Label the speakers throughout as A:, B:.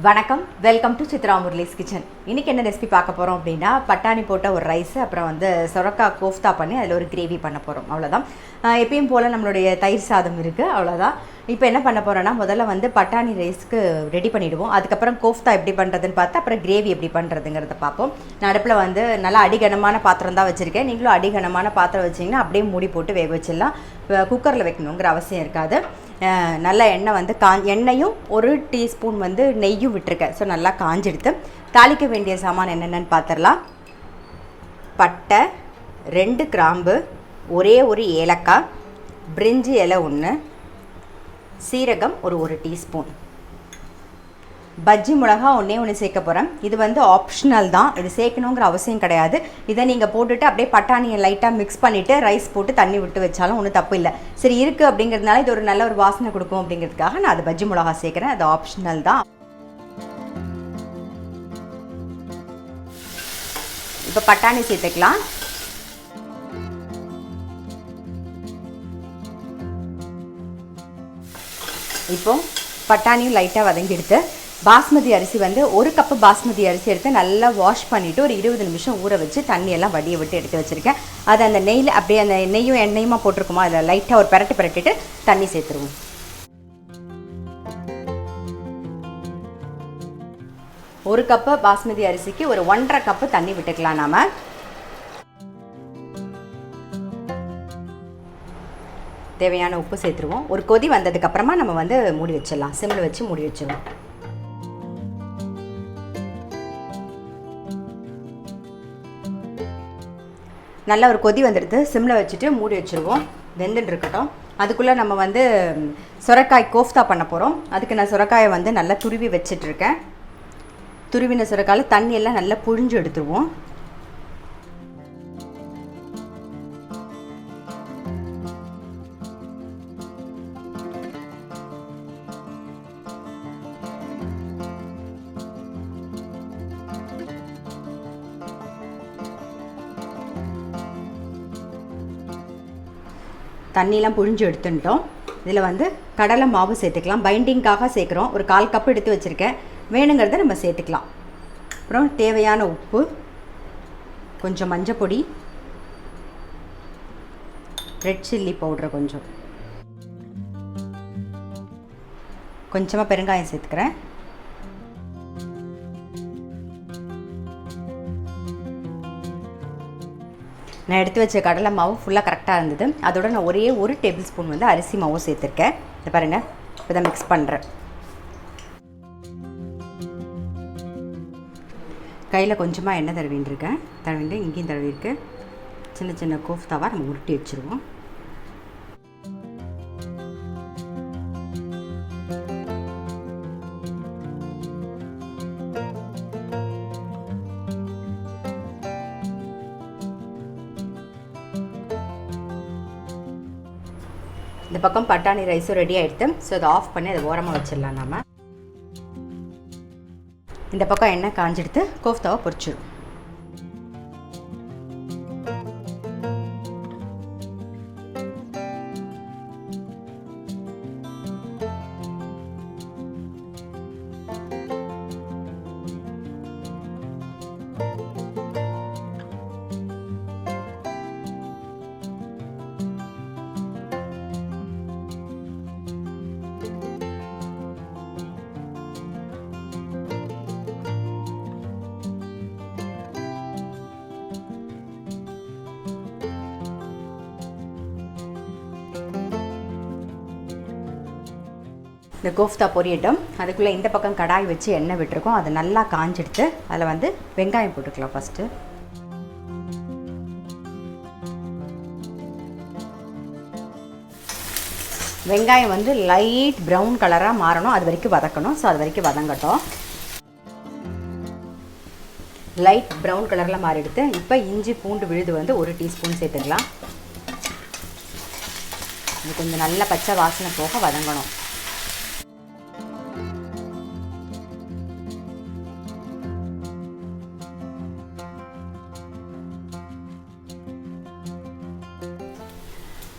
A: வணக்கம், welcome to Chitra Murali's kitchen. இன்றைக்கி என்ன ரெசிபி பார்க்க போகிறோம் அப்படின்னா, பட்டாணி போட்ட ஒரு ரைஸ், அப்புறம் வந்து சொரக்காய் கோஃப்தா பண்ணி அதில் ஒரு கிரேவி பண்ண போகிறோம். அவ்வளோதான். எப்பயும் போல் நம்மளுடைய தயிர் சாதம் இருக்குது, அவ்வளோதான். இப்போ என்ன பண்ண போகிறோன்னா, முதல்ல வந்து பட்டாணி ரைஸ்க்கு ரெடி பண்ணிவிடுவோம். அதுக்கப்புறம் கோஃப்தா எப்படி பண்ணுறதுன்னு பார்த்து அப்புறம் கிரேவி எப்படி பண்ணுறதுங்கிறத பார்ப்போம். நான் அடுப்பில் வந்து நல்லா அடிகனமான பாத்திரம் தான் வச்சுருக்கேன். நீங்களும் அடிகனமான பாத்திரம் வச்சிங்கன்னா அப்படியே மூடி போட்டு வேக வச்சிடலாம். குக்கரில் வைக்கணுங்கிற அவசியம் இருக்காது. நல்ல எண்ணெய் வந்து எண்ணெயும் ஒரு டீஸ்பூன் வந்து நெய்யும் விட்டுருக்கேன். ஸோ நல்லா காஞ்செடுத்து தாளிக்க வேண்டிய சாமான் என்னென்னு பார்த்துடலாம். பட்டை, 2 கிராம்பு, ஒரே ஒரு ஏலக்காய், பிரிஞ்சி இலை 1, சீரகம் ஒரு டீஸ்பூன், பஜ்ஜி மிளகா ஒன்று சேர்க்க போகிறேன். இது வந்து ஆப்ஷனல் தான், இது சேர்க்கணுங்கிற அவசியம் கிடையாது. இதை நீங்கள் போட்டுட்டு அப்படியே பட்டாணியை லைட்டாக மிக்ஸ் பண்ணிவிட்டு ரைஸ் போட்டு தண்ணி விட்டு வச்சாலும் ஒன்றும் தப்பு இல்லை. சரி இருக்குது அப்படிங்கிறதுனால இது ஒரு நல்ல ஒரு வாசனை கொடுக்கும் அப்படிங்கிறதுக்காக நான் அது பஜ்ஜி மிளகா சேர்க்குறேன். அது ஆப்ஷனல் தான். இப்போ பட்டாணி சேர்த்துக்கலாம். இப்போ பட்டாணியும் லைட்டாக வதங்கி எடுத்து பாஸ்மதி அரிசி வந்து 1 கப்பு பாஸ்மதி அரிசி எடுத்து நல்லா வாஷ் பண்ணிவிட்டு ஒரு 20 நிமிஷம் ஊற வச்சு தண்ணியெல்லாம் வடியை விட்டு எடுத்து வச்சுருக்கேன். அது அந்த நெய்யில் அப்படியே அந்த நெய்யும் எண்ணெயுமா போட்டிருக்குமா, அதில் லைட்டாக ஒரு பிரட்டிட்டு தண்ணி சேர்த்துருவோம். ஒரு கப்பு பாஸ்மதி அரிசிக்கு ஒரு 1.5 கப்பு தண்ணி விட்டுக்கலாம். நாம் தேவையான உப்பு சேர்த்துருவோம். ஒரு கொதி வந்ததுக்கப்புறமா நம்ம வந்து மூடி வச்சிடலாம். சிம்மில் வச்சு மூடி வச்சிருவோம். நல்லா ஒரு கொதி வந்துடுது. சிம்மில் வச்சுட்டு மூடி வச்சுருவோம். வெந்துட்டு இருக்கட்டும். அதுக்குள்ளே நம்ம வந்து சொரக்காய் கோஃப்தா பண்ண போகிறோம். அதுக்கு நான் சொரக்காயை வந்து நல்லா துருவி வச்சிட்ருக்கேன். துருவின சொரக்காயில் தண்ணியெல்லாம் நல்லா புழிஞ்சு எடுத்துருவோம். தண்ணியெலாம் புழிஞ்சு எடுத்துட்டோம். இதில் வந்து கடலை மாவு சேர்த்துக்கலாம். பைண்டிங்காக சேர்க்குறோம். ஒரு 1/4 கப் எடுத்து வச்சுருக்கேன். வேணுங்கிறத நம்ம சேர்த்துக்கலாம். அப்புறம் தேவையான உப்பு, கொஞ்சம் மஞ்சள் பொடி, ரெட் சில்லி பவுடர் கொஞ்சமாக பெருங்காயம் சேர்த்துக்கிறேன். நான் எடுத்து வச்ச கடலை மாவு ஃபுல்லாக கரெக்டாக இருந்தது. அதோட நான் ஒரே ஒரு டேபிள் ஸ்பூன் வந்து அரிசி மாவும் சேர்த்துருக்கேன். இதை பாருங்கள், இப்போ தான் மிக்ஸ் பண்ணுறேன். கையில் கொஞ்சமாக எண்ணெய் தடவின்றிருக்கேன். தடவிட்டு இங்கேயும் தடவிருக்கு. சின்ன சின்ன கோஃப்தாவாக நம்ம உருட்டி வச்சுருவோம். இந்த பக்கம் பட்டாணி ரைஸும் ரெடி ஆகிடுது. ஸோ அதை ஆஃப் பண்ணி அதை ஓரமாக வச்சிடலாம். நம்ம இந்த பக்கம் எண்ணெய் காஞ்செடுத்து கோஃப்தாவை பொரிச்சிடும். இந்த கோஃப்தா பொரியட்டும். அதுக்குள்ளே இந்த பக்கம் கடாய் வச்சு எண்ணெய் விட்டுருக்கோம். அதை நல்லா காஞ்செடுத்து அதில் வந்து வெங்காயம் போட்டுக்கலாம். ஃபஸ்ட்டு வெங்காயம் வந்து லைட் ப்ரௌன் கலராக மாறணும், அது வரைக்கும் வதக்கணும். ஸோ அது வரைக்கும் வதங்கட்டும். லைட் ப்ரௌன் கலரில் மாறிடுத்து. இப்போ இஞ்சி பூண்டு விழுது வந்து 1 டீஸ்பூன் சேர்த்துக்கலாம். இது கொஞ்சம் நல்ல பச்சை வாசனை போக வதங்கணும்.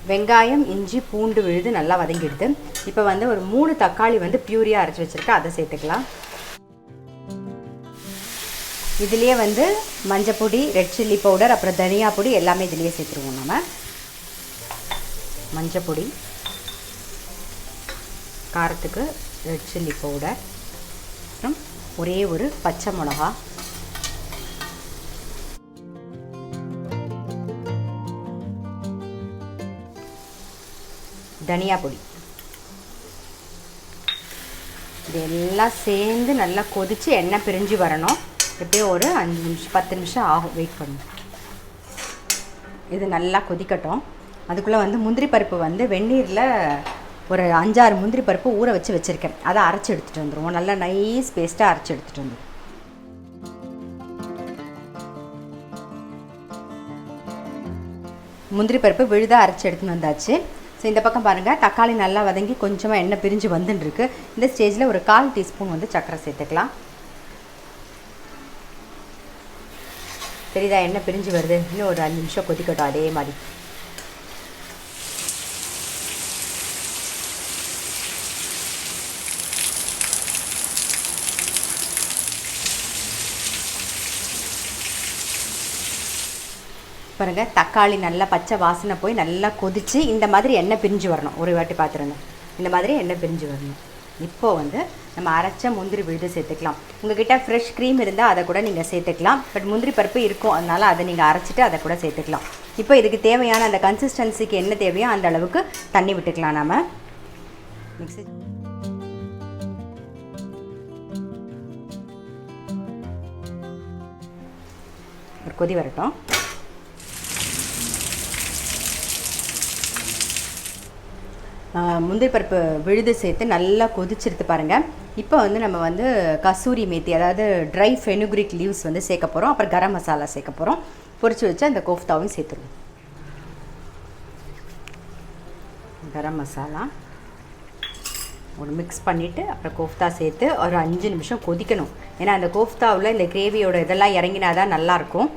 A: வெங்காயம், இஞ்சி, பூண்டு விழுது நல்லா வதங்கிடுது. இப்போ வந்து ஒரு 3 தக்காளி வந்து பியூரியாக அரைச்சி வச்சுருக்கேன். அதை சேர்த்துக்கலாம். இதுலேயே வந்து மஞ்சள் பொடி, ரெட் சில்லி பவுடர், அப்புறம் தனியா பொடி எல்லாமே இதுலேயே சேர்த்துருவோம். நம்ம மஞ்சள் பொடி, காரத்துக்கு ரெட் சில்லி பவுடர், அப்புறம் ஒரே ஒரு பச்சை மிளகா, தனியா பொடி. இது எல்லாம் சேர்ந்து நல்லா கொதித்து எண்ணெய் பிரிஞ்சு வரணும். எப்படியும் ஒரு 5 நிமிஷம் 10 நிமிஷம் ஆகும். வெயிட் பண்ணணும். இது நல்லா கொதிக்கட்டும். அதுக்குள்ளே வந்து முந்திரி பருப்பு வந்து வெந்நீரில் ஒரு 5-6 முந்திரி பருப்பு ஊற வச்சு வச்சுருக்கேன். அதை அரைச்சி எடுத்துகிட்டு வந்துடுவோம். நல்லா நைஸ் பேஸ்ட்டாக அரைச்சி எடுத்துகிட்டு வந்துடுவோம். முந்திரி பருப்பு விழுதாக அரைச்சி எடுத்துன்னு வந்தாச்சு. ஸோ இந்த பக்கம் பாருங்கள், தக்காளி நல்லா வதங்கி கொஞ்சமாக எண்ணெய் பிரிஞ்சு வந்துட்டுருக்கு. இந்த ஸ்டேஜில் ஒரு 1/4 டீஸ்பூன் வந்து சர்க்கரை சேர்த்துக்கலாம். சரிதா, எண்ணெய் பிரிஞ்சு வருது. இன்னும் ஒரு 5 நிமிஷம் கொதிக்கட்டும். அதே மாதிரி பாருங்கள், தக்காளி நல்லா பச்சை வாசனை போய் நல்லா கொதித்து இந்த மாதிரி எண்ணெய் பிரிஞ்சு வரணும். ஒரு வாட்டி பார்த்துருங்க, இந்த மாதிரி எண்ணெய் பிரிஞ்சு வரணும். இப்போது வந்து நம்ம அரைச்ச முந்திரி விழுது சேர்த்துக்கலாம். உங்கள்கிட்ட ஃப்ரெஷ் க்ரீம் இருந்தால் அதை கூட நீங்கள் சேர்த்துக்கலாம். பட் முந்திரி பருப்பு இருக்கும், அதனால் அதை நீங்கள் அரைச்சிட்டு அதை கூட சேர்த்துக்கலாம். இப்போ இதுக்கு தேவையான அந்த கன்சிஸ்டன்சிக்கு என்ன தேவையோ அந்த அளவுக்கு தண்ணி விட்டுக்கலாம். நம்ம மிக்ஸி ஒரு கொதி வரட்டும். முந்திரி பருப்பு விழுது சேர்த்து நல்லா கொதிச்சிருத்து பாருங்கள். இப்போ வந்து நம்ம வந்து கசூரி மேத்தி, அதாவது ட்ரை ஃபெனுக்ரிக் லீவ்ஸ் வந்து சேர்க்க போகிறோம். அப்புறம் கரம் மசாலா சேர்க்க போகிறோம். பொரிச்சு வச்சு அந்த கோஃப்தாவையும் சேர்த்துருவோம். கரம் மசாலா ஒரு மிக்ஸ் பண்ணிவிட்டு அப்புறம் கோஃப்தா சேர்த்து ஒரு 5 நிமிஷம் கொதிக்கணும். ஏன்னா அந்த கோஃப்தாவில் இந்த கிரேவியோட இதெல்லாம் இறங்கினா தான் நல்லாயிருக்கும்.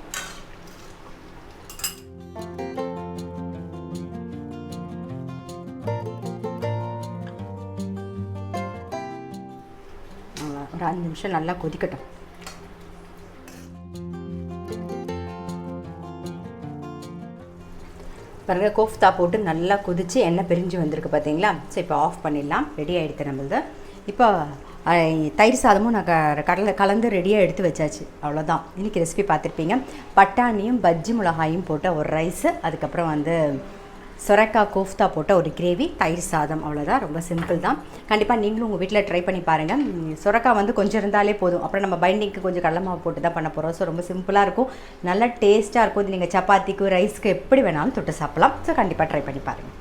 A: ஒரு 5 நிமிஷம் நல்லா கொதிக்கட்டும். பாருங்கள், கோஃப்தா போட்டு நல்லா கொதித்து எண்ணெய் பிரிஞ்சு வந்திருக்கு பார்த்தீங்களா. ஸோ இப்போ ஆஃப் பண்ணிடலாம். ரெடி ஆகிடுது நம்மளது. இப்போ தயிர் சாதமும் நான் கலந்து ரெடியாக எடுத்து வச்சாச்சு. அவ்வளோதான். இன்றைக்கி ரெசிபி பார்த்துருப்பீங்க. பட்டாணியும் பஜ்ஜி மிளகாயும் போட்ட ஒரு ரைஸு, அதுக்கப்புறம் வந்து சொரக்காய் கோஃப்தா போட்ட ஒரு கிரேவி, தயிர் சாதம். அவ்வளோதான். ரொம்ப சிம்பிள் தான். கண்டிப்பாக நீங்களும் உங்கள் வீட்டில் ட்ரை பண்ணி பாருங்கள். சொரக்காய் வந்து கொஞ்சம் இருந்தாலே போதும். அப்புறம் நம்ம பைண்டிங்க்கு கொஞ்சம் கடலை மாவு போட்டு தான் பண்ண போகிறோம். ஸோ ரொம்ப சிம்பிளாக இருக்கும், நல்லா டேஸ்ட்டாக இருக்கும். இது நீங்கள் சப்பாத்திக்கு ரைஸ்க்கு எப்படி வேணாலும் தொட்டு சாப்பிட்லாம். ஸோ கண்டிப்பாக ட்ரை பண்ணி பாருங்கள்.